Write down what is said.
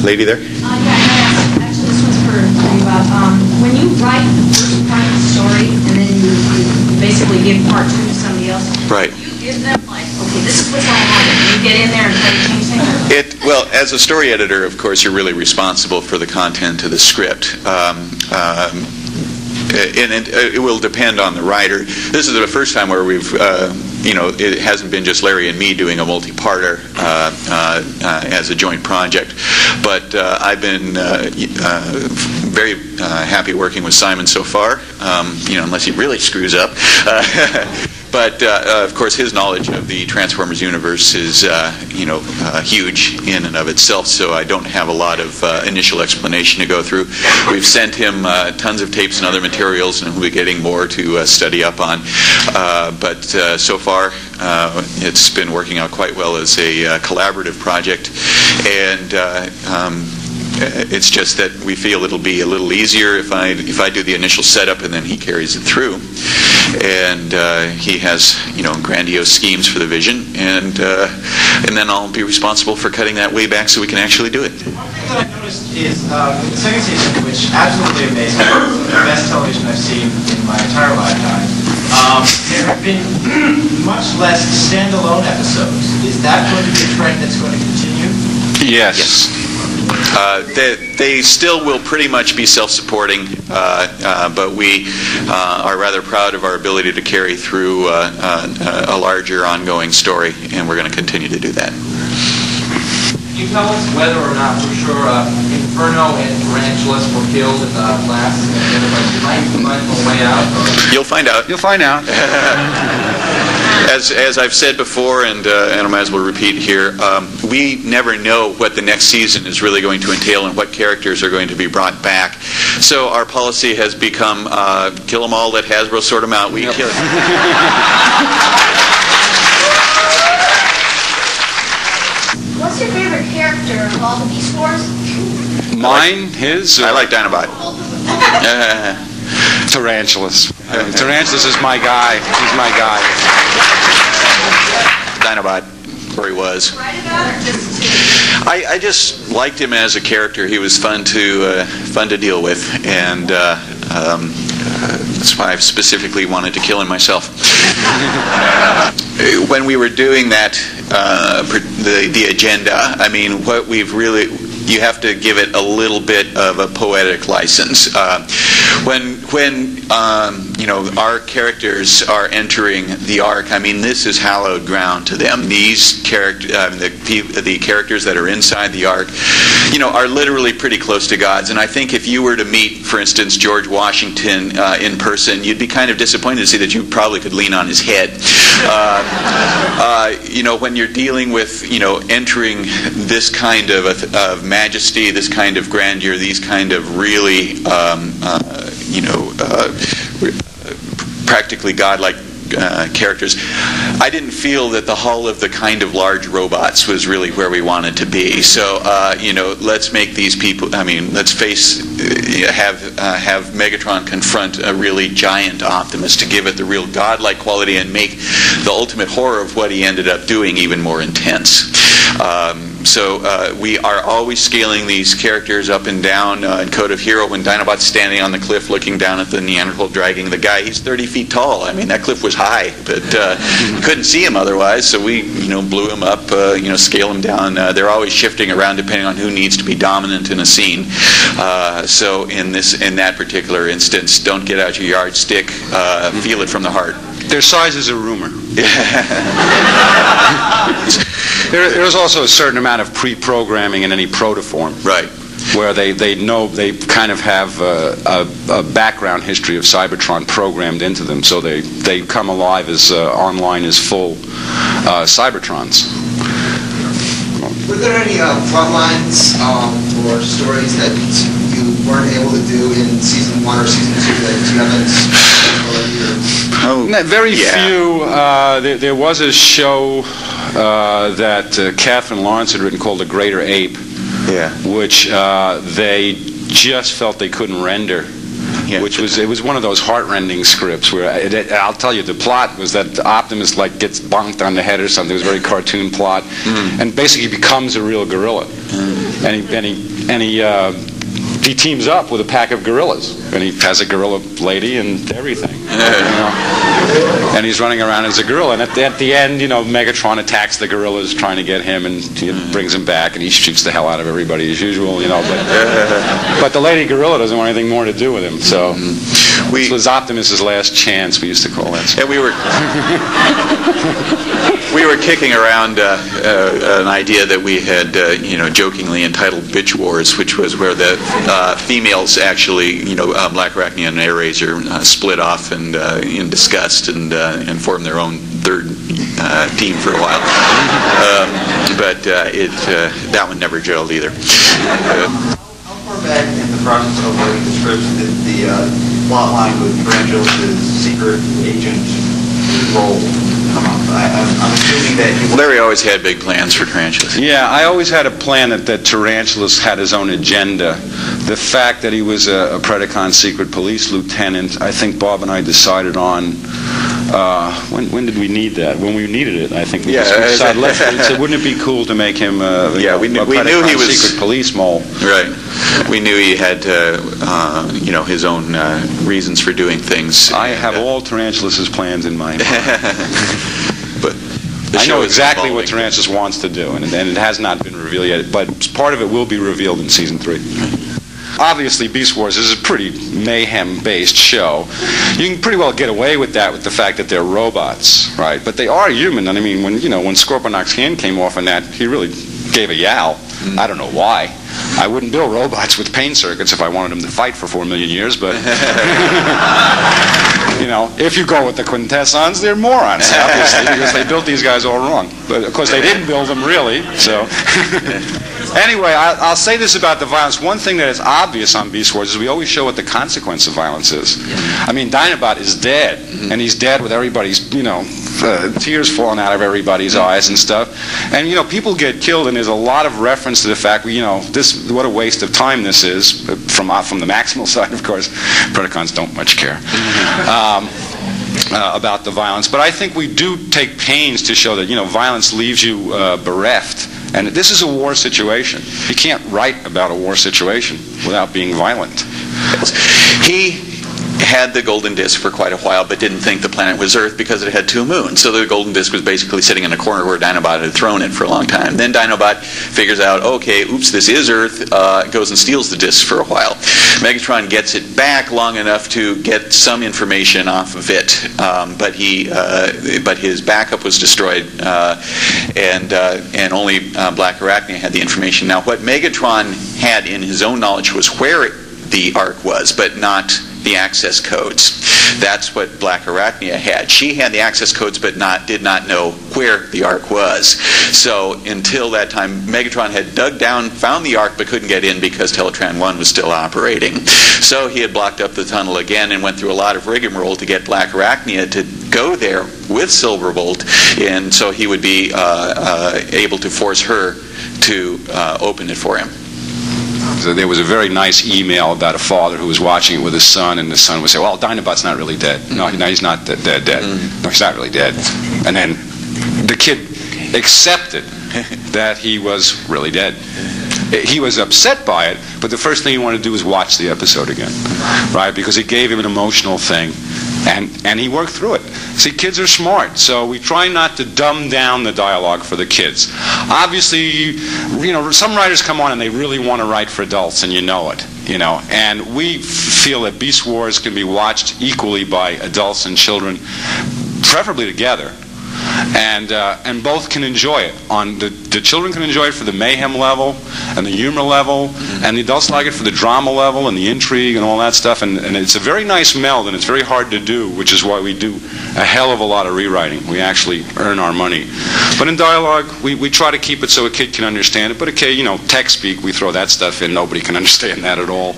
Lady there? Yeah, actually this one's for you, Bob. When you write the first part of the story and then you basically give part two to somebody else, right. You give them like, okay, this is what's going on. You get in there and try to change things? Well, as a story editor, of course, you're really responsible for the content of the script. And it will depend on the writer. This is the first time where we've, it hasn't been just Larry and me doing a multi-parter as a joint project. But I've been very happy working with Simon so far, unless he really screws up. But of course, his knowledge of the Transformers universe is, huge in and of itself. So I don't have a lot of initial explanation to go through. We've sent him tons of tapes and other materials, and we'll be getting more to study up on. But so far, it's been working out quite well as a collaborative project, and it's just that we feel it'll be a little easier if I do the initial setup and then he carries it through. And he has, grandiose schemes for the vision, and then I'll be responsible for cutting that way back so we can actually do it. One thing that I noticed is the second season, which absolutely amazing, the best television I've seen in my entire lifetime. There have been much less standalone episodes. Is that going to be a trend that's going to continue? Yes. They still will pretty much be self-supporting, but we are rather proud of our ability to carry through a larger ongoing story, and we're going to continue to do that. Can you tell us whether or not for sure Inferno and Tarantulas were killed in the last way out? You'll find out. You'll find out. As I've said before, and I might as well repeat here, we never know what the next season is really going to entail and what characters are going to be brought back. So our policy has become kill them all, let Hasbro sort them out. We kill them. What's your favorite character of all the Beast Wars? Mine, his? I like Dinobot. Tarantulas. Tarantulas is my guy. He's my guy. Dinobot, where he was. I just liked him as a character. He was fun to deal with, and that's why I specifically wanted to kill him myself. When we were doing that, the agenda, I mean, what we've really, you have to give it a little bit of a poetic license. When our characters are entering the Ark, I mean, this is hallowed ground to them. These the characters that are inside the Ark, are literally pretty close to gods. And I think if you were to meet, for instance, George Washington in person, you'd be kind of disappointed to see that you probably could lean on his head. When you're dealing with, entering this kind of majesty, this kind of grandeur, these kind of really, practically godlike characters, I didn't feel that the hull of the kind of large robots was really where we wanted to be. So, let's make these people, let's have Megatron confront a really giant Optimus to give it the real godlike quality and make the ultimate horror of what he ended up doing even more intense. So we are always scaling these characters up and down. In Code of Hero, when Dinobot's standing on the cliff looking down at the Neanderthal dragging the guy, he's 30 feet tall. I mean, that cliff was high, but you couldn't see him otherwise, so we blew him up, scale him down. They're always shifting around depending on who needs to be dominant in a scene. So in that particular instance, don't get out your yardstick, feel it from the heart. Their size is a rumor. There's also a certain amount of pre-programming in any protoform. Right. Where they know they kind of have a background history of Cybertron programmed into them, so they come alive as online as full Cybertrons. Were there any plot lines or stories that you weren't able to do in season 1 or season 2 that you haven't already? Very few. There was a show that Catherine Lawrence had written called The Greater Ape, which they just felt they couldn't render. Yeah, it was one of those heart-rending scripts where I'll tell you, the plot was that Optimus gets bonked on the head or something. It was a very cartoon plot, and basically becomes a real gorilla. he teams up with a pack of gorillas, and he has a gorilla lady and everything. And he's running around as a gorilla. And at the end, Megatron attacks the gorillas trying to get him, and he brings him back, and he shoots the hell out of everybody as usual. But the lady gorilla doesn't want anything more to do with him. So this was Optimus's last chance. We used to call that. And we were kicking around an idea that we had, jokingly entitled "Bitch Wars," which was where the females actually, Black Arachnia and Airazor split off and in disgust and formed their own third team for a while. But that one never gelled either. How far back in the process of writing the scripts did the plot line with Tarantulas' secret agent role come up? I'm assuming that Larry always had big plans for Tarantulas. Yeah, I always had a plan that Tarantulas had his own agenda. The fact that he was a Predacon secret police lieutenant, I think Bob and I decided on. When did we need that? When we needed it, I think we decided. Wouldn't it be cool to make him we knew he was secret police mole? Right. We knew he had his own reasons for doing things. I have all Tarantulas' plans in mind. But I know exactly what Tarantulas wants to do, and it has not been revealed yet. But part of it will be revealed in season 3. Obviously, Beast Wars is a pretty mayhem-based show. You can pretty well get away with that with the fact that they're robots, right? But they are human. And I mean, when Scorponok's hand came off on that, he really gave a yowl. I don't know why. I wouldn't build robots with pain circuits if I wanted them to fight for 4 million years, but if you go with the quintessons, they're morons, obviously, because they built these guys all wrong. But of course, they didn't build them really. So anyway, I'll say this about the violence. One thing that is obvious on Beast Wars is we always show what the consequence of violence is. I mean, Dinobot is dead, and he's dead with everybody's, tears falling out of everybody's eyes and stuff. And people get killed, and there's a lot of reference to the fact, what a waste of time this is from the Maximal side, of course. Predacons don't much care about the violence, but I think we do take pains to show that violence leaves you bereft. And this is a war situation. You can't write about a war situation without being violent. He had the golden disk for quite a while, but didn't think the planet was Earth because it had 2 moons. So the golden disk was basically sitting in a corner where Dinobot had thrown it for a long time. Then Dinobot figures out, okay, oops, this is Earth, goes and steals the disk for a while. Megatron gets it back long enough to get some information off of it, but his backup was destroyed, and only Black Arachnia had the information. Now, what Megatron had in his own knowledge was where the Ark was, but not the access codes. That's what Black Arachnia had. She had the access codes, but did not know where the Ark was. So until that time, Megatron had dug down, found the Ark, but couldn't get in because Teletran 1 was still operating. So he had blocked up the tunnel again and went through a lot of rigmarole to get Black Arachnia to go there with Silverbolt, and so he would be able to force her to open it for him. So there was a very nice email about a father who was watching it with his son, and the son would say, well, Dinobot's not really dead. No, he's not dead. No, he's not really dead. And then the kid accepted that he was really dead. He was upset by it, but the first thing he wanted to do was watch the episode again, right? Because it gave him an emotional thing, and he worked through it. See, kids are smart, so we try not to dumb down the dialogue for the kids. Obviously, some writers come on and they really want to write for adults, and and we feel that Beast Wars can be watched equally by adults and children, preferably together. And both can enjoy it. The children can enjoy it for the mayhem level and the humor level, and the adults like it for the drama level and the intrigue and all that stuff. And it's a very nice meld, and it's very hard to do, which is why we do a hell of a lot of rewriting. We actually earn our money. But in dialogue, we try to keep it so a kid can understand it. But text speak, we throw that stuff in. Nobody can understand that at all.